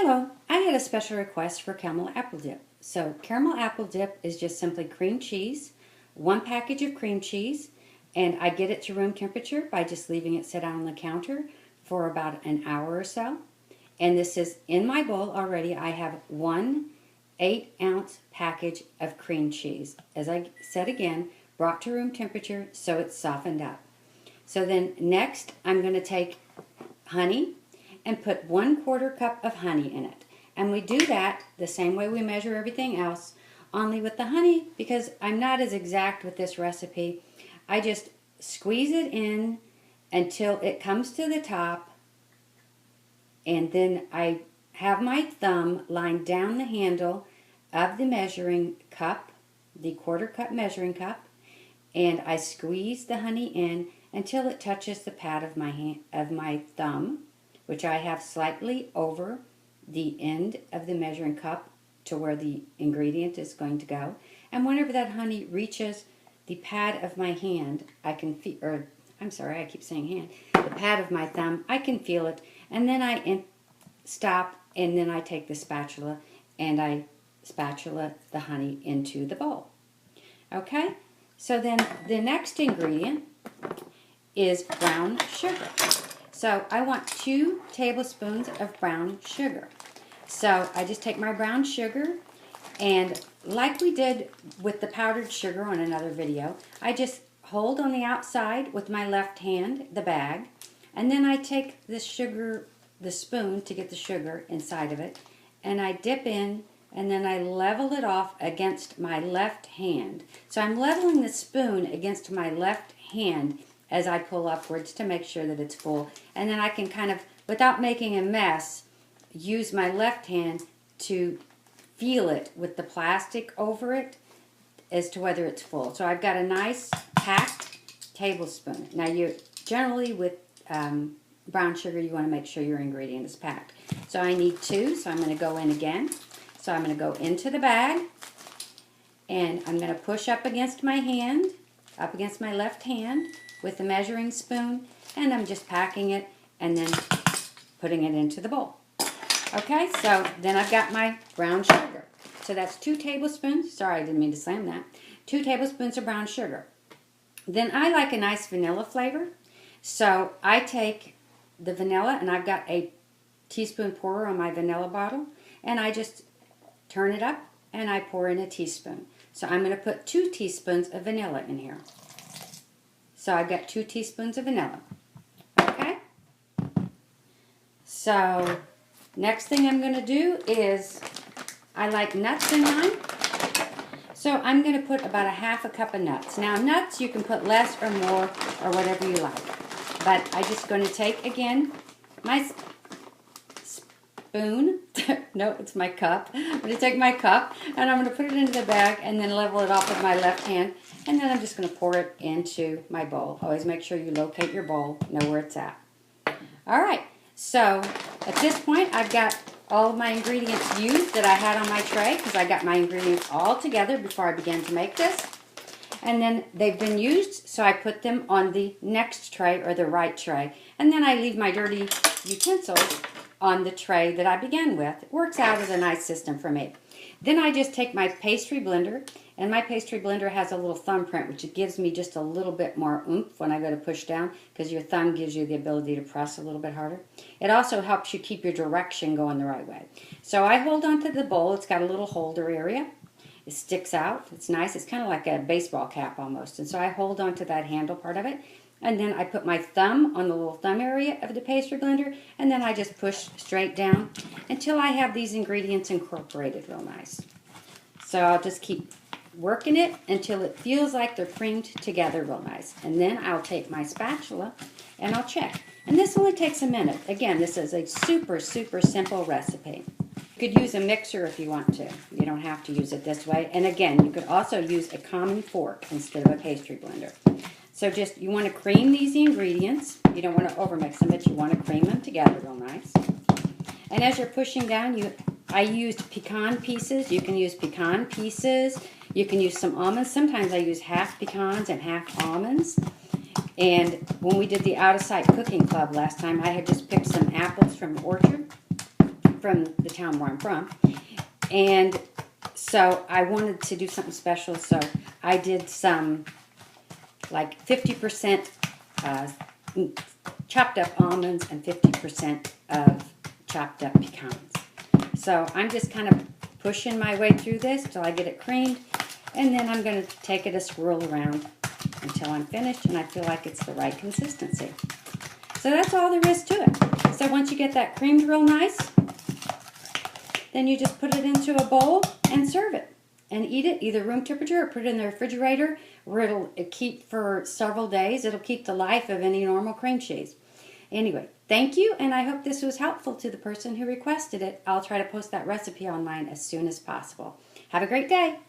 Hello, I had a special request for caramel apple dip. So caramel apple dip is just simply cream cheese, one package of cream cheese, and I get it to room temperature by just leaving it sit out on the counter for about an hour or so. And this is in my bowl already. I have 1 8-ounce package of cream cheese. As I said again, brought to room temperature so it's softened up. So then next I'm going to take honey and put 1/4 cup of honey in it. And we do that the same way we measure everything else, only with the honey, because I'm not as exact with this recipe. I just squeeze it in until it comes to the top, and then I have my thumb line down the handle of the measuring cup, the 1/4 cup measuring cup, and I squeeze the honey in until it touches the pad of my thumb, which I have slightly over the end of the measuring cup to where the ingredient is going to go. And whenever that honey reaches the pad of my hand, I can feel, or I'm sorry, I keep saying hand, the pad of my thumb, I can feel it. And then I stop, and then I take the spatula and I spatula the honey into the bowl. Okay, so then the next ingredient is brown sugar. So I want 2 tablespoons of brown sugar. So I just take my brown sugar, and like we did with the powdered sugar on another video, I just hold on the outside with my left hand, the bag, and then I take the sugar, the spoon to get the sugar inside of it, and I dip in, and then I level it off against my left hand. So I'm leveling the spoon against my left hand as I pull upwards to make sure that it's full. And then I can kind of, without making a mess, use my left hand to feel it with the plastic over it as to whether it's full. So I've got a nice packed tablespoon. Now you generally with brown sugar, you want to make sure your ingredient is packed. So I need 2, so I'm going to go in again. So I'm going to go into the bag, and I'm going to push up against my hand, up against my left hand, with the measuring spoon, and I'm just packing it and then putting it into the bowl. Okay, so then I've got my brown sugar. So that's 2 tablespoons. Sorry, I didn't mean to slam that. 2 tablespoons of brown sugar. Then I like a nice vanilla flavor. So I take the vanilla, and I've got a teaspoon pourer on my vanilla bottle, and I just turn it up and I pour in a teaspoon. So I'm going to put 2 teaspoons of vanilla in here. So I've got 2 teaspoons of vanilla. Okay? So next thing I'm going to do is, I like nuts in mine. So I'm going to put about a 1/2 cup of nuts. Now nuts, you can put less or more or whatever you like. But I'm just going to take, again, my spoon. No, it's my cup. I'm going to take my cup, and I'm going to put it into the bag and then level it off with my left hand. And then I'm just going to pour it into my bowl. Always make sure you locate your bowl, know where it's at. All right, so at this point, I've got all of my ingredients used that I had on my tray, because I got my ingredients all together before I began to make this. And then they've been used, so I put them on the next tray, or the right tray. And then I leave my dirty utensils on the tray that I began with. It works out as a nice system for me. Then I just take my pastry blender, and my pastry blender has a little thumbprint, which gives me just a little bit more oomph when I go to push down, because your thumb gives you the ability to press a little bit harder. It also helps you keep your direction going the right way. So I hold onto the bowl. It's got a little holder area. It sticks out. It's nice. It's kind of like a baseball cap almost. And so I hold onto that handle part of it. And then I put my thumb on the little thumb area of the pastry blender, and then I just push straight down until I have these ingredients incorporated real nice. So I'll just keep working it until it feels like they're creamed together real nice. And then I'll take my spatula and I'll check. And this only takes a minute. Again, this is a super, super simple recipe. You could use a mixer if you want to. You don't have to use it this way. And again, you could also use a common fork instead of a pastry blender. So just, you want to cream these ingredients. You don't want to overmix them, but you want to cream them together real nice. And as you're pushing down, I used pecan pieces. You can use pecan pieces. You can use some almonds. Sometimes I use half pecans and half almonds. And when we did the Out of Sight Cooking Club last time, I had just picked some apples from the orchard. from the town where I'm from. And so I wanted to do something special, so I did some like 50% chopped up almonds and 50% of chopped up pecans. So I'm just kind of pushing my way through this till I get it creamed, and then I'm going to take it a swirl around until I'm finished and I feel like it's the right consistency. So that's all there is to it. So once you get that creamed real nice, then you just put it into a bowl and serve it. And eat it either room temperature or put it in the refrigerator where it'll keep for several days. It'll keep the life of any normal cream cheese. Anyway, thank you, and I hope this was helpful to the person who requested it. I'll try to post that recipe online as soon as possible. Have a great day.